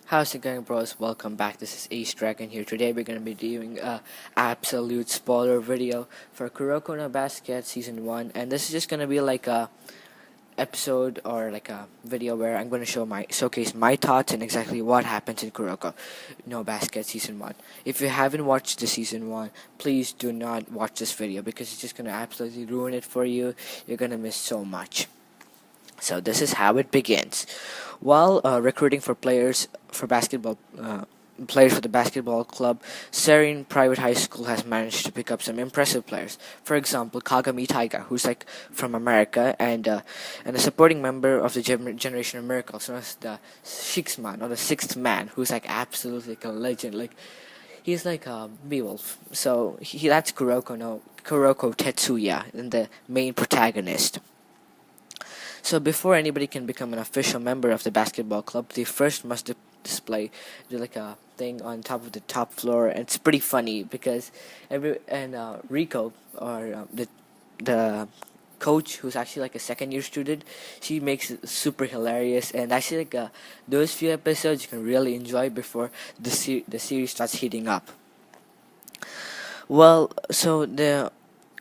How's it going, bros? Welcome back. This is Ace Dragon here. Today we're gonna be doing a absolute spoiler video for Kuroko no Basket Season 1, and this is just gonna be like a episode or like a video where I'm gonna showcase my thoughts and exactly what happens in Kuroko no Basket Season 1. If you haven't watched the Season 1, please do not watch this video because it's just gonna absolutely ruin it for you. You're gonna miss so much. So this is how it begins. While recruiting for players for the basketball club, Serene Private High School has managed to pick up some impressive players. For example, Kagami Taiga, who's like from America, and a supporting member of the Generation of Miracles, known as the Sixth Man or the Sixth Man, who's like absolutely like a legend. Like he's like a Beowulf. So that's Kuroko Tetsuya, and the main protagonist. So before anybody can become an official member of the basketball club, they first must do like a thing on top of the top floor, and it's pretty funny because Rico or the coach, who's actually like a second year student, she makes it super hilarious, and actually like those few episodes you can really enjoy before the series starts heating up. Well, so the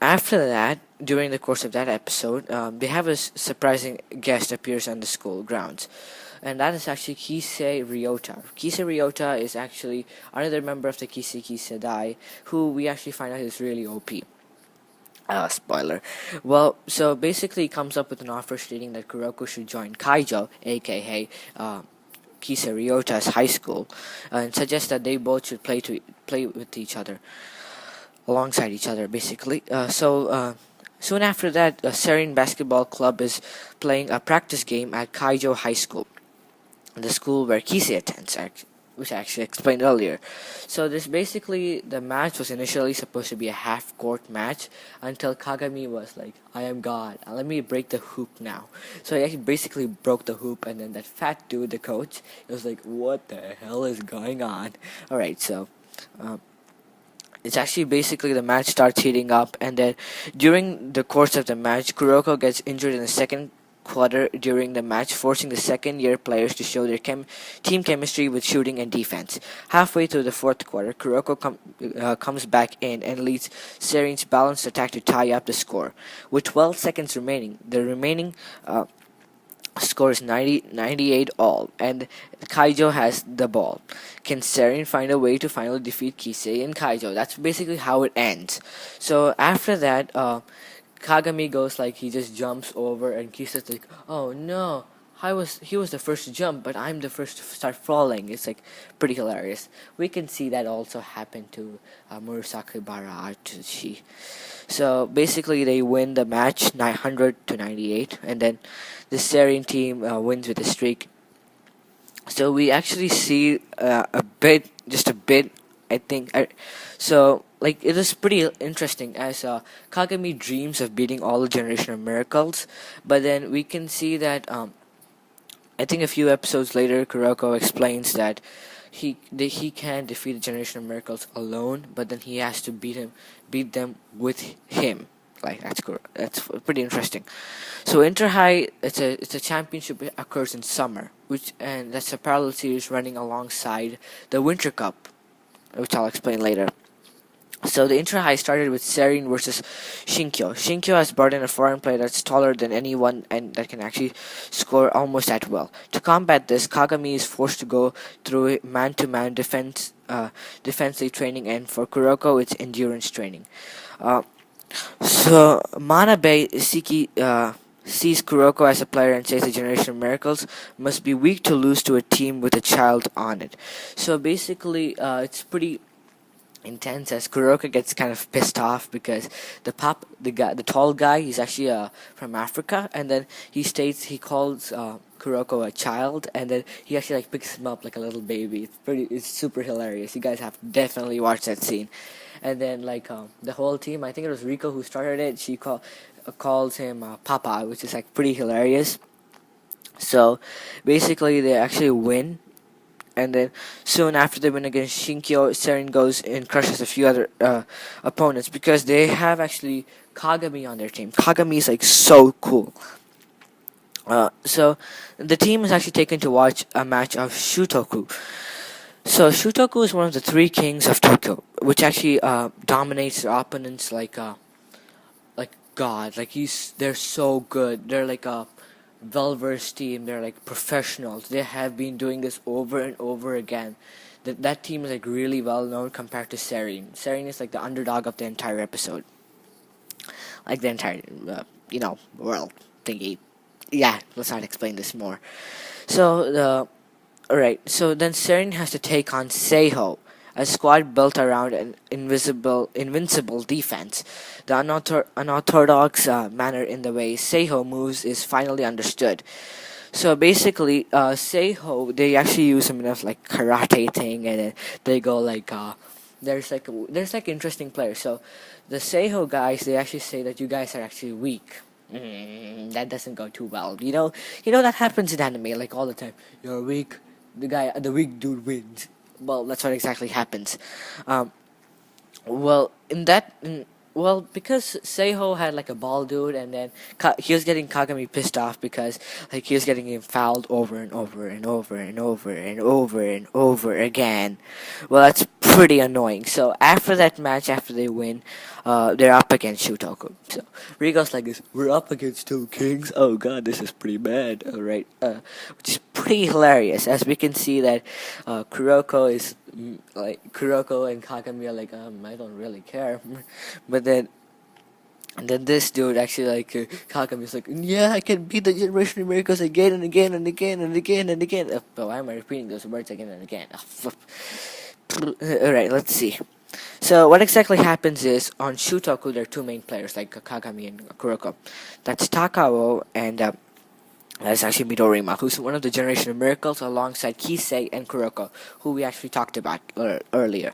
after that, during the course of that episode, they have a surprising guest appears on the school grounds, and that is actually Kisei Ryota. Kisei Ryota is actually another member of the Kisei Dai, who we actually find out is really OP. Spoiler. Well, so basically, he comes up with an offer stating that Kuroko should join Kaijo, aka Kisei Ryota's high school, and suggests that they both should play with each other, alongside each other, basically. Soon after that, Serene Basketball Club is playing a practice game at Kaijo High School, the school where Kisei attends, which I actually explained earlier. So this basically, the match was initially supposed to be a half-court match until Kagami was like, I am God, let me break the hoop now. So he actually basically broke the hoop, and then that fat dude, the coach, was like, what the hell is going on? Alright, so it's actually basically the match starts heating up, and then during the course of the match, Kuroko gets injured in the second quarter during the match, forcing the second year players to show their team chemistry with shooting and defense. Halfway through the fourth quarter, Kuroko comes back in and leads Serene's balanced attack to tie up the score. With 12 seconds remaining, the remaining scores 98 all, and Kaijo has the ball. Can Serene find a way to finally defeat Kisei and Kaijo? That's basically how it ends. So after that, Kagami goes like, he just jumps over, and Kisei's like, oh no, he was the first to jump, but I'm the first to start falling. It's like pretty hilarious. We can see that also happen to Murasaki Baraatsushi. So basically, they win the match 900-98, and then the Serene team wins with a streak. So we actually see just a bit, I think. So like it is pretty interesting as Kagami dreams of beating all the Generation of Miracles, but then we can see that I think a few episodes later, Kuroko explains that he can defeat the Generation of Miracles alone, but then he has to beat them with him. Like that's pretty interesting. So Inter High, it's a championship that occurs in summer, and that's a parallel series running alongside the Winter Cup, which I'll explain later. So the Inter High started with Serene versus Shinkyo. Shinkyo has brought in a foreign player that's taller than anyone and that can actually score almost at will. To combat this, Kagami is forced to go through man-to-man defensive training, and for Kuroko, it's endurance training. So Manabe Siki sees Kuroko as a player and says the Generation of Miracles must be weak to lose to a team with a child on it. So basically, it's pretty intense as Kuroko gets kind of pissed off because the tall guy, he's actually from Africa, and then he calls Kuroko a child, and then he actually like picks him up like a little baby. It's super hilarious. You guys have to definitely watch that scene. And then like the whole team, I think it was Rico who started it. She calls him Papa, which is like pretty hilarious. So basically, they actually win, and then soon after they win against Shinkyo, Serene goes and crushes a few other opponents because they have actually Kagami on their team. Kagami is like so cool. So the team is actually taken to watch a match of Shutoku. So Shutoku is one of the three kings of Tokyo, which actually dominates their opponents like God. Like they're so good. They're like a well-versed team. They're like professionals. They have been doing this over and over again. That team is like really well known compared to Serene. Serene is like the underdog of the entire episode, like the entire world thingy. Yeah, let's not explain this more. So the Alright, so then Seren has to take on Seiho, a squad built around an invincible defense. The unorthodox manner in the way Seiho moves is finally understood. So basically, Seiho, they actually use some of like karate thing, and then they go like, there's like interesting players. So the Seiho guys, they actually say that you guys are actually weak. That doesn't go too well. You know that happens in anime like all the time. You're weak, the weak dude wins. Well, that's what exactly happens. Um, well, because Seiho had like a ball dude, and then he was getting Kagami pissed off because like he was getting him fouled over and over and over and over and over and over again. Well, that's pretty annoying. So after that match, after they win, they're up against Shutoku. So Rigo's like this: "We're up against two kings. Oh God, this is pretty bad." All right, which is pretty hilarious, as we can see that Kuroko and Kagami are like, I don't really care, but then. And then this dude actually Kagami's like, yeah, I can beat the Generation of Miracles again and again and again and again and again. But why am I repeating those words again and again? Alright, let's see. So what exactly happens is on Shutoku there are two main players like Kagami and Kuroko. That's Takao and that's actually Midorima, who's one of the Generation of Miracles alongside Kisei and Kuroko, who we actually talked about earlier.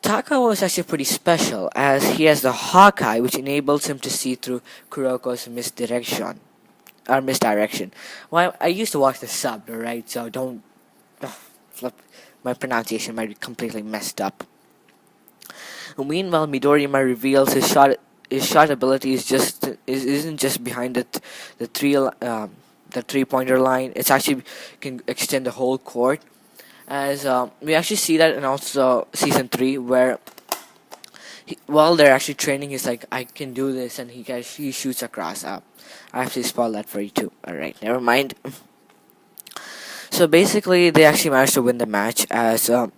Takao is actually pretty special as he has the Hawkeye, which enables him to see through Kuroko's misdirection. Well, I used to watch the sub, right? So don't flip. My pronunciation might be completely messed up. Meanwhile, Midorima reveals his shot ability isn't just behind the the 3-pointer line. It's actually can extend the whole court. As we actually see that in also season 3, where while they're actually training, he's like, I can do this, and he shoots across. I actually spoiled that for you too. All right, never mind. So basically, they actually managed to win the match. As in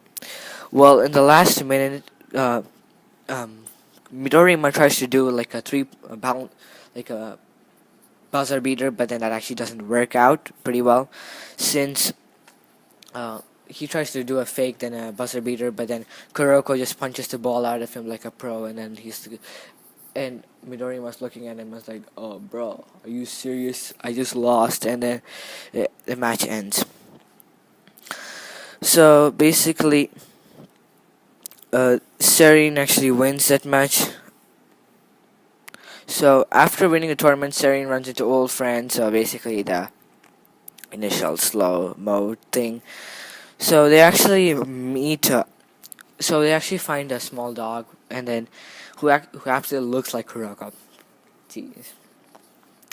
the last minute, um, Midorima tries to do like like a buzzer beater, but then that actually doesn't work out pretty well, since he tries to do a fake, then a buzzer beater, but then Kuroko just punches the ball out of him like a pro, and then and Midori was looking at him and was like, "Oh, bro, are you serious? I just lost," and then the match ends. So basically, Serene actually wins that match. So after winning the tournament, Serene runs into old friends. So basically, the initial slow mode thing. So they actually meet. So they actually find a small dog, and then who actually looks like Kuroko. Jeez.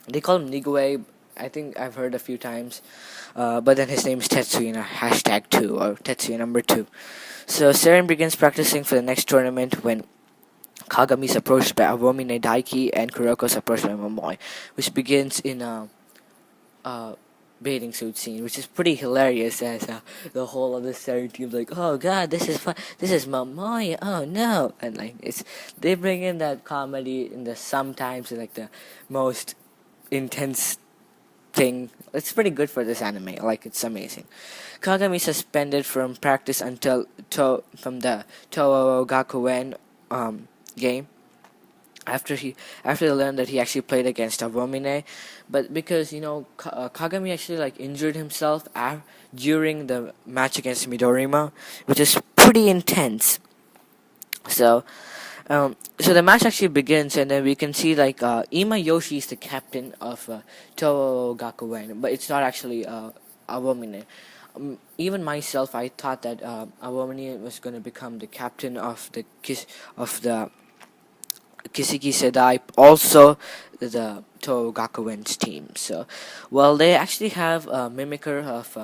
They call him Nigue. I think I've heard a few times. But then his name is Tetsuya, #2 or Tetsuya number 2. So Seren begins practicing for the next tournament when Kagami is approached by Awomine Daiki and Kuroko is approached by Momoe, which begins in a bathing suit scene, which is pretty hilarious. As the whole of the Seren team's like, "Oh God, this is fun. This is Momoe. Oh no!" And like they bring in that comedy in the sometimes like the most intense thing. It's pretty good for this anime. Like it's amazing. Kagami suspended from practice until from the Toho Gakuen game after they learned that he actually played against Awomine, but because Kagami actually like injured himself during the match against Midorima, which is pretty intense. So so the match actually begins, and then we can see like Ima Yoshi is the captain of Toho Gakuen, but it's not actually Awomine. Even myself, I thought that Awomine was going to become the captain of the Kiseki Sedai, also the Togakuen's team. So, well, they actually have a mimicker of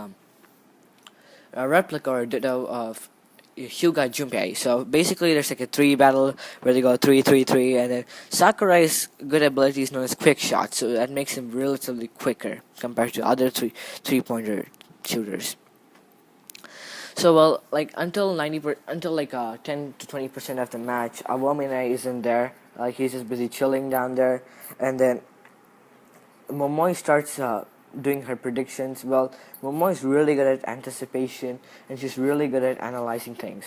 a replica or ditto of Hyuga Junpei. So basically, there's like a three battle where they go 3-3-3, and then Sakurai's good ability is known as quick shot, so that makes him relatively quicker compared to other three-pointer shooters. So well, like until like 10 to 20% of the match, Awamine isn't there. Like he's just busy chilling down there, and then Momoi starts doing her predictions. Well, Momoi is really good at anticipation, and she's really good at analyzing things.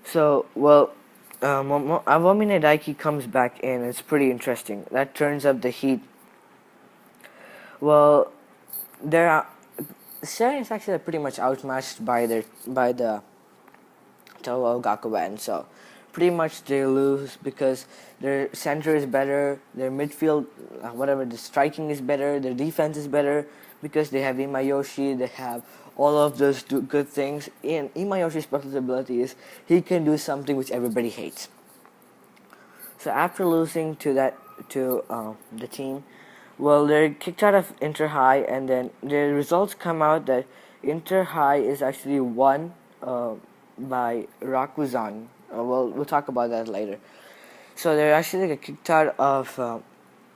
So well, Awamine Daiki comes back in. It's pretty interesting. That turns up the heat. Well, there are Seren is actually pretty much outmatched by the Toho Gakuen, so pretty much they lose because their center is better, their midfield, whatever, the striking is better, their defense is better because they have Imayoshi, they have all of those good things. And Imayoshi's special ability is he can do something which everybody hates. So after losing to the team, well, they're kicked out of Inter High, and then the results come out that Inter High is actually won by Rakuzan. Well, we'll talk about that later. So they're actually kicked out of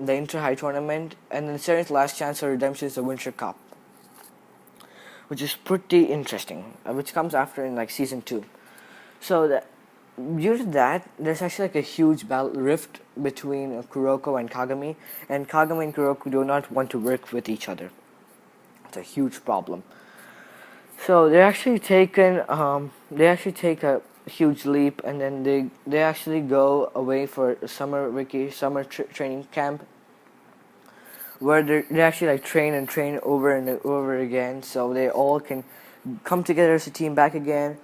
the Inter High tournament, and then Seren's last chance for redemption is the Winter Cup, which is pretty interesting, which comes after in like season 2. So due to that, there's actually like a huge battle rift between Kuroko and Kagami, and Kuroko do not want to work with each other. It's a huge problem. So they actually take a huge leap, and then they actually go away for summer training camp, where they actually like train over and over again, so they all can come together as a team back again.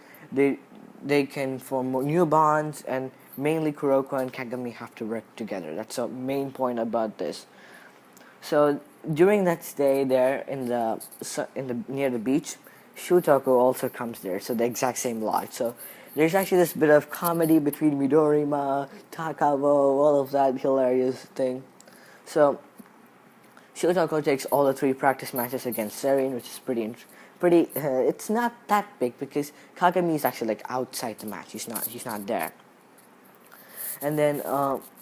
They can form new bonds, and mainly Kuroko and Kagami have to work together. That's the main point about this. So during that stay there in the near the beach, Shutoko also comes there. So the exact same lot. So there's actually this bit of comedy between Midorima, Takabo, all of that hilarious thing. So Shutoko takes all the 3 practice matches against Seren, which is pretty. It's not that big because Kagami is actually like outside the match. He's not there. And then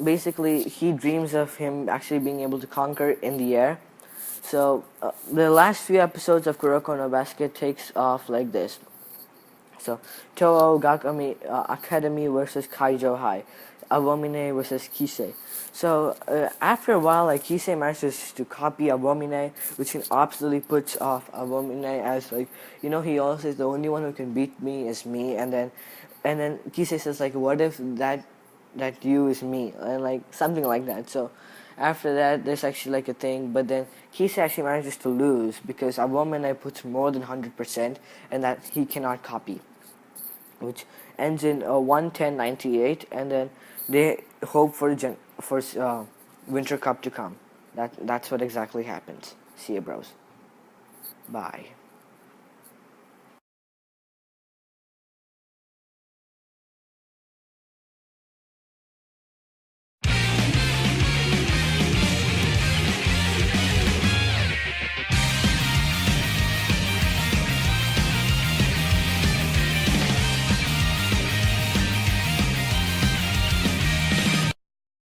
basically he dreams of him actually being able to conquer in the air. So the last few episodes of Kuroko no Basket takes off like this. So Toho Gakami Academy versus Kaijo High, Awamine versus Kisei. So after a while, like Kisei manages to copy Awamine, which can absolutely puts off Awamine as like, he always says the only one who can beat me is me, and then Kisei says like, what if that you is me, and like something like that. So after that, there's actually like a thing, but then Kisei actually manages to lose because Awamine puts more than 100%, and that he cannot copy, which ends in 110-98, and then they hope for Winter Cup to come. That's what exactly happens. See you, bros. Bye.